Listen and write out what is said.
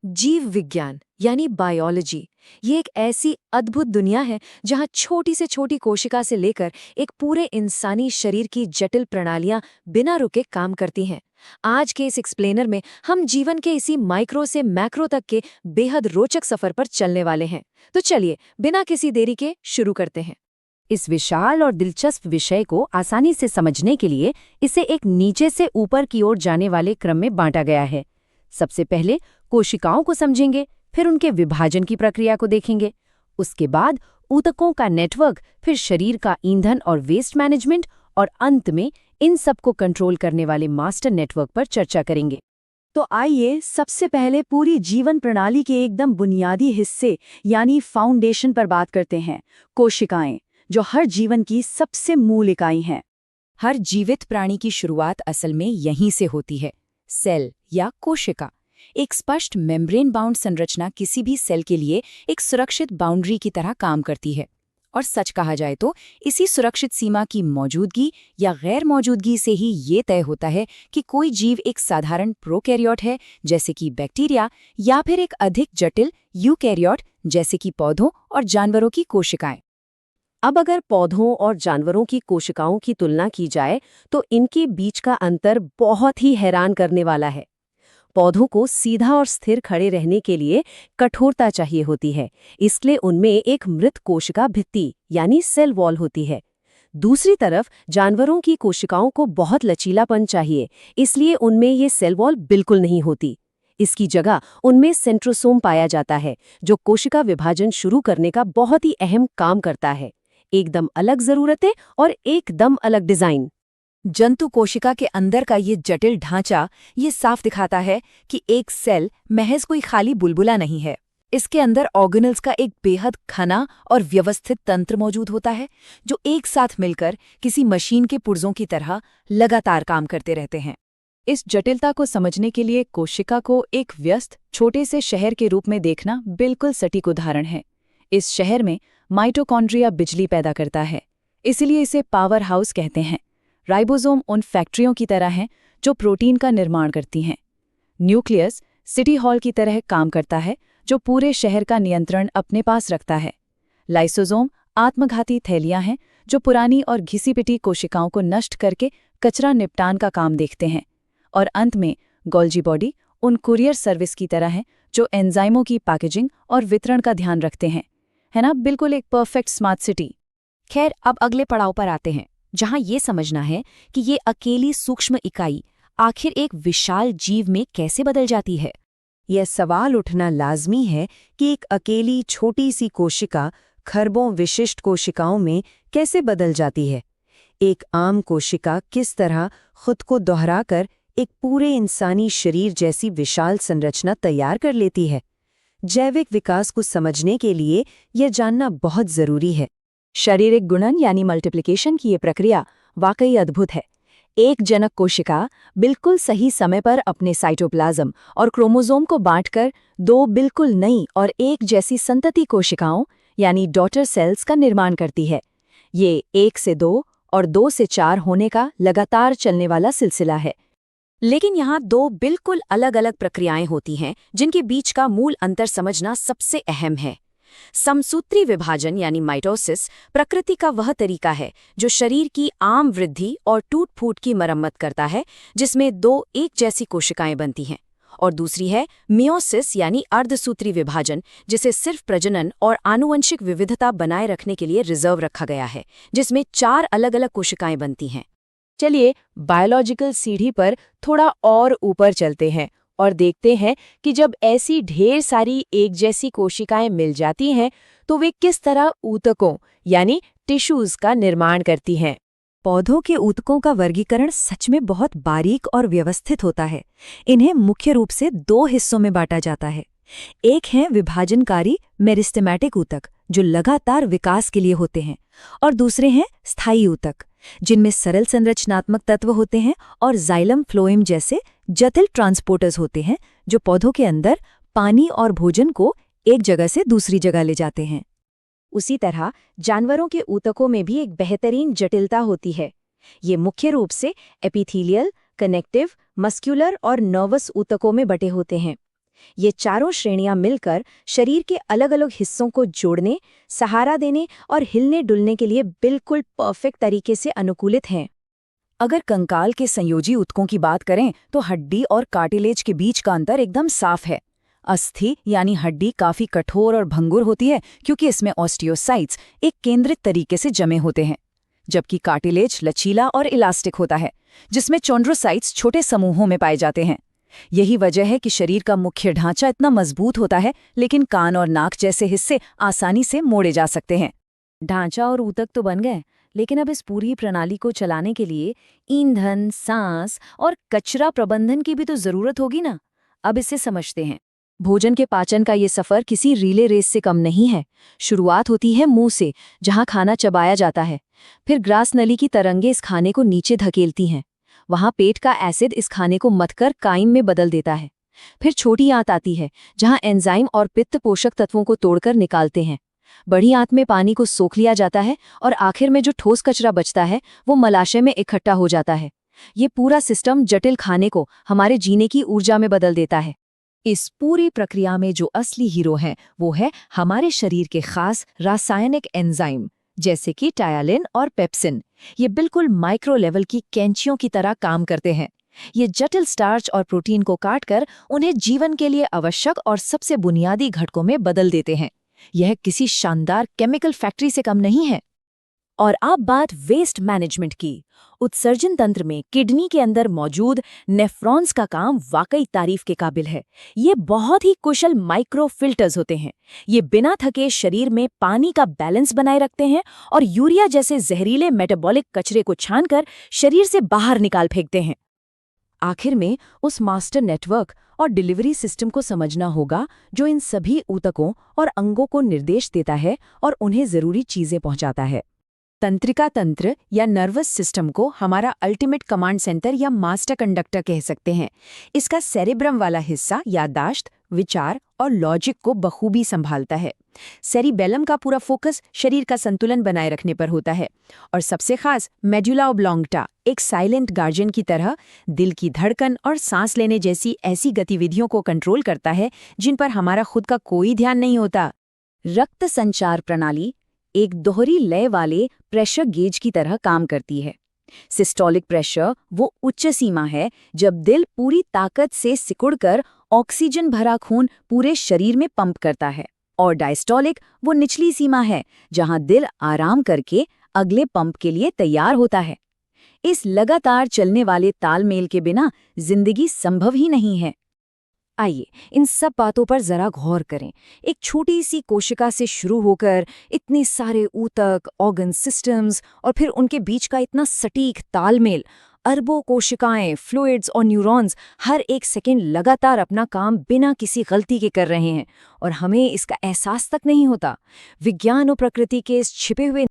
जीव विज्ञान यानी बायोलॉजी ये एक ऐसी अद्भुत दुनिया है जहां छोटी से छोटी कोशिका से लेकर एक पूरे इंसानी शरीर की जटिल प्रणालियां बिना रुके काम करती हैं। आज के इस एक्सप्लेनर में हम जीवन के इसी माइक्रो से मैक्रो तक के बेहद रोचक सफर पर चलने वाले हैं। तो चलिए बिना किसी देरी के शुरू करते हैं। इस विशाल और दिलचस्प विषय को आसानी से समझने के लिए इसे एक नीचे से ऊपर की ओर जाने वाले क्रम में बांटा गया है। सबसे पहले कोशिकाओं को समझेंगे, फिर उनके विभाजन की प्रक्रिया को देखेंगे, उसके बाद ऊतकों का नेटवर्क, फिर शरीर का ईंधन और वेस्ट मैनेजमेंट, और अंत में इन सबको कंट्रोल करने वाले मास्टर नेटवर्क पर चर्चा करेंगे। तो आइए सबसे पहले पूरी जीवन प्रणाली के एकदम बुनियादी हिस्से यानी फाउंडेशन पर बात करते हैं, कोशिकाएं, जो हर जीवन की सबसे मूल इकाई हैं। हर जीवित प्राणी की शुरुआत असल में यहीं से होती है, सेल या कोशिका। एक स्पष्ट मेम्ब्रेन बाउंड संरचना किसी भी सेल के लिए एक सुरक्षित बाउंड्री की तरह काम करती है, और सच कहा जाए तो इसी सुरक्षित सीमा की मौजूदगी या गैर मौजूदगी से ही ये तय होता है कि कोई जीव एक साधारण प्रोकैरियोट है जैसे कि बैक्टीरिया, या फिर एक अधिक जटिल यूकैरियोट जैसे कि पौधों और जानवरों की कोशिकाएं। अब अगर पौधों और जानवरों की कोशिकाओं की तुलना की जाए तो इनके बीच का अंतर बहुत ही हैरान करने वाला है। पौधों को सीधा और स्थिर खड़े रहने के लिए कठोरता चाहिए होती है, इसलिए उनमें एक मृत कोशिका भित्ति यानी सेल वॉल होती है। दूसरी तरफ जानवरों की कोशिकाओं को बहुत लचीलापन चाहिए, इसलिए उनमें ये सेल वॉल बिल्कुल नहीं होती। इसकी जगह उनमें सेंट्रोसोम पाया जाता है, जो कोशिका विभाजन शुरू करने का बहुत ही अहम काम करता है। एकदम अलग जरूरतें और एकदम अलग डिजाइन। जंतु कोशिका के अंदर का ये जटिल ढांचा ये साफ दिखाता है कि एक सेल महज कोई खाली बुलबुला नहीं है। इसके अंदर ऑर्गेनल्स का एक बेहद घना और व्यवस्थित तंत्र मौजूद होता है, जो एक साथ मिलकर किसी मशीन के पुर्जों की तरह लगातार काम करते रहते हैं। इस जटिलता को समझने के लिए कोशिका को एक व्यस्त छोटे से शहर के रूप में देखना बिल्कुल सटीक उदाहरण है। इस शहर में माइटोकॉन्ड्रिया बिजली पैदा करता है, इसलिए इसे पावर हाउस कहते हैं। राइबोसोम उन फैक्ट्रियों की तरह हैं जो प्रोटीन का निर्माण करती हैं। न्यूक्लियस सिटी हॉल की तरह काम करता है, जो पूरे शहर का नियंत्रण अपने पास रखता है। लाइसोसोम आत्मघाती थैलियां हैं जो पुरानी और घिसी-पिटी कोशिकाओं को नष्ट करके कचरा निपटान का काम देखते हैं। और अंत में गोल्जी बॉडी उन कुरियर सर्विस की तरह हैं जो एंजाइमों की पैकेजिंग और वितरण का ध्यान रखते हैं। है ना, बिल्कुल एक परफेक्ट स्मार्ट सिटी। खैर, अब अगले पड़ाव पर आते हैं, जहां ये समझना है कि ये अकेली सूक्ष्म इकाई आखिर एक विशाल जीव में कैसे बदल जाती है। यह सवाल उठना लाजमी है कि एक अकेली छोटी सी कोशिका खरबों विशिष्ट कोशिकाओं में कैसे बदल जाती है। एक आम कोशिका किस तरह खुद को दोहराकर एक पूरे इंसानी शरीर जैसी विशाल संरचना तैयार कर लेती है। जैविक विकास को समझने के लिए यह जानना बहुत जरूरी है। शारीरिक गुणन यानी मल्टीप्लिकेशन की ये प्रक्रिया वाकई अद्भुत है। एक जनक कोशिका बिल्कुल सही समय पर अपने साइटोप्लाज्म और क्रोमोसोम को बांटकर दो बिल्कुल नई और एक जैसी संतति कोशिकाओं यानी डॉटर सेल्स का निर्माण करती है। ये 1 से 2 और 2 से 4 होने का लगातार चलने वाला सिलसिला है। लेकिन यहाँ दो बिल्कुल अलग अलग प्रक्रियाएं होती हैं जिनके बीच का मूल अंतर समझना सबसे अहम है। समसूत्री विभाजन यानी माइटोसिस प्रकृति का वह तरीका है जो शरीर की आम वृद्धि और टूट-फूट की मरम्मत करता है, जिसमें 2 एक जैसी कोशिकाएं बनती हैं। और दूसरी है मियोसिस यानी अर्धसूत्री विभाजन, जिसे सिर्फ प्रजनन और आनुवंशिक विविधता बनाए रखने के लिए रिजर्व रखा गया है, जिसमें 4 अलग-अलग कोशिकाएं बनती हैं। चलिए बायोलॉजिकल सीढ़ी पर थोड़ा और ऊपर चलते हैं और देखते हैं कि जब ऐसी ढेर सारी एक जैसी कोशिकाएं मिल जाती हैं तो वे किस तरह ऊतकों यानी टिश्यूज का निर्माण करती हैं। पौधों के ऊतकों का वर्गीकरण सच में बहुत बारीक और व्यवस्थित होता है। इन्हें मुख्य रूप से 2 हिस्सों में बांटा जाता है। एक है विभाजनकारी मेरिस्टेमेटिक ऊतक, जो लगातार विकास के लिए होते हैं, और दूसरे हैं स्थायी ऊतक, जिनमें सरल संरचनात्मक तत्व होते हैं और जाइलम फ्लोएम जैसे जटिल ट्रांसपोर्टर्स होते हैं, जो पौधों के अंदर पानी और भोजन को एक जगह से दूसरी जगह ले जाते हैं। उसी तरह जानवरों के ऊतकों में भी एक बेहतरीन जटिलता होती है। ये मुख्य रूप से एपिथेलियल, कनेक्टिव, मस्कुलर और नर्वस ऊतकों में बटे होते हैं। ये चारों श्रेणियां मिलकर शरीर के अलग अलग हिस्सों को जोड़ने, सहारा देने और हिलने डुलने के लिए बिल्कुल परफेक्ट तरीके से अनुकूलित हैं। अगर कंकाल के संयोजी ऊतकों की बात करें तो हड्डी और कार्टिलेज के बीच का अंतर एकदम साफ है। अस्थि यानी हड्डी काफी कठोर और भंगुर होती है क्योंकि इसमें ऑस्टियोसाइट्स एक केंद्रित तरीके से जमे होते हैं, जबकि कार्टिलेज लचीला और इलास्टिक होता है जिसमें चोंड्रोसाइट्स छोटे समूहों में पाए जाते हैं। यही वजह है कि शरीर का मुख्य ढांचा इतना मजबूत होता है, लेकिन कान और नाक जैसे हिस्से आसानी से मोड़े जा सकते हैं। ढांचा और ऊतक तो बन गए, लेकिन अब इस पूरी प्रणाली को चलाने के लिए ईंधन, सांस और कचरा प्रबंधन की भी तो जरूरत होगी ना। अब इसे समझते हैं। भोजन के पाचन का ये सफर किसी रिले रेस से कम नहीं है। शुरुआत होती है मुंह से, जहां खाना चबाया जाता है। फिर ग्रास नली की तरंगें इस खाने को नीचे धकेलती हैं। वहां पेट का एसिड इस खाने को मथकर काइम में बदल देता है। फिर छोटी आंत आती है, जहां एंजाइम और पित्त पोषक तत्वों को तोड़कर निकालते हैं। बड़ी आंत में पानी को सोख लिया जाता है और आखिर में जो ठोस कचरा बचता है वो मलाशय में इकट्ठा हो जाता है। ये पूरा सिस्टम जटिल खाने को हमारे जीने की ऊर्जा में बदल देता है। इस पूरी प्रक्रिया में जो असली हीरो है वो है हमारे शरीर के खास रासायनिक एंजाइम, जैसे कि टायालिन और पेप्सिन। ये बिल्कुल माइक्रो लेवल की कैंचियों की तरह काम करते हैं। ये जटिल स्टार्च और प्रोटीन को काटकर उन्हें जीवन के लिए आवश्यक और सबसे बुनियादी घटकों में बदल देते हैं। यह किसी शानदार केमिकल फैक्ट्री से कम नहीं है। और अब बात वेस्ट मैनेजमेंट की। उत्सर्जन तंत्र में किडनी के अंदर मौजूद नेफ्रॉन्स का काम वाकई तारीफ के काबिल है। ये बहुत ही कुशल माइक्रो फिल्टर्स होते हैं। ये बिना थके शरीर में पानी का बैलेंस बनाए रखते हैं और यूरिया जैसे जहरीले मेटाबॉलिक कचरे को छानकर शरीर से बाहर निकाल फेंकते हैं। आखिर में उस मास्टर नेटवर्क और डिलीवरी सिस्टम को समझना होगा जो इन सभी ऊतकों और अंगों को निर्देश देता है और उन्हें जरूरी चीजें पहुंचाता है। तंत्रिका तंत्र या नर्वस सिस्टम को हमारा अल्टीमेट कमांड सेंटर या मास्टर कंडक्टर कह सकते हैं। इसका सेरेब्रम वाला हिस्सा याददाश्त, विचार और लॉजिक को बखूबी संभालता है। सेरिबेलम का पूरा फोकस शरीर का संतुलन बनाए रखने पर होता है। और सबसे खास मेडुला ओब्लोंगटा एक साइलेंट गार्जियन की तरह दिल की धड़कन और सांस लेने जैसी ऐसी गतिविधियों को कंट्रोल करता है जिन पर हमारा खुद का कोई ध्यान नहीं होता। रक्त संचार प्रणाली एक दोहरी लय वाले प्रेशर गेज की तरह काम करती है। सिस्टोलिक प्रेशर वो उच्च सीमा है जब दिल पूरी ताकत से सिकुड़कर ऑक्सीजन भरा खून पूरे शरीर में पंप करता है, और डायस्टोलिक वो निचली सीमा है जहां दिल आराम करके अगले पंप के लिए तैयार होता है। इस लगातार चलने वाले तालमेल के बिना जिंदगी संभव ही नहीं है। आइए इन सब बातों पर जरा गौर करें। एक छोटी सी कोशिका से शुरू होकर इतने सारे ऊतक, ऑर्गन सिस्टम्स और फिर उनके बीच का इतना सटीक तालमेल, अरबों कोशिकाएं, फ्लूइड्स और न्यूरॉन्स हर एक सेकंड लगातार अपना काम बिना किसी गलती के कर रहे हैं और हमें इसका एहसास तक नहीं होता। विज्ञान और प्रकृति के इस छिपे हुए